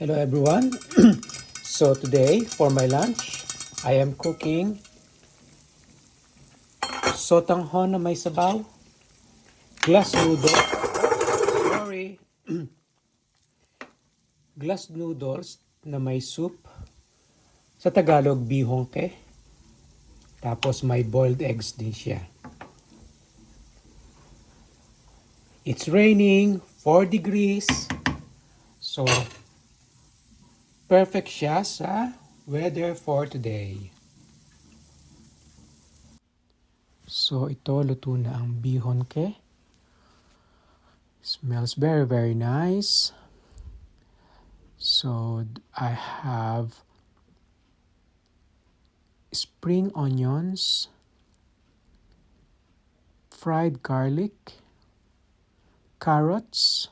Hello everyone. So today for my lunch, I am cooking sotanghon na may sabaw, glass noodles, sorry, glass noodles na may soup, sa Tagalog bihongke, tapos may boiled eggs din siya. It's raining, 4 degrees, so perfect siya sa weather for today. So ito, luto na ang bihonke. Smells very, very nice. So I have spring onions, fried garlic, carrots,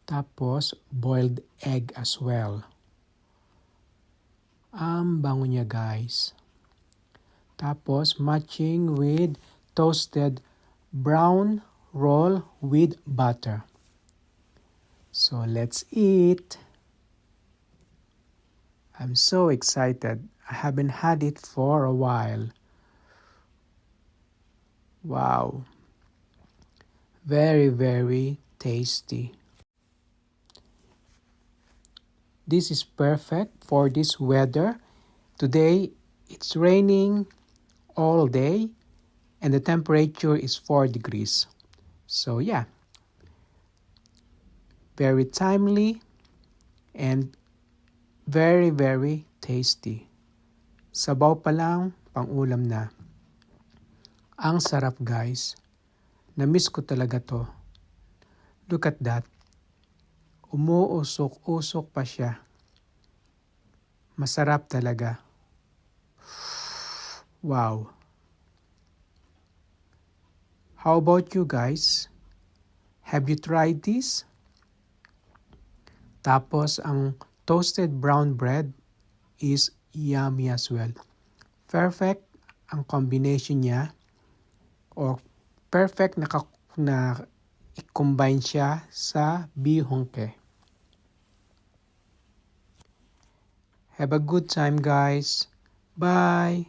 tapos boiled egg as well. Ang bango niya guys. Tapos matching with toasted brown roll with butter. So let's eat. I'm so excited. I haven't had it for a while. Wow. Very, very tasty. This is perfect for this weather. Today, it's raining all day and the temperature is 4 degrees. So yeah, very timely and very, very tasty. Sabaw pa lang, pang-ulam na. Ang sarap guys. Na-miss ko talaga to. Look at that. Umuusok-usok pa siya. Masarap talaga. Wow. How about you guys? Have you tried this? Tapos ang toasted brown bread is yummy as well. Perfect ang combination niya or perfect na i-combine siya sa bihongke. Have a good time guys. Bye!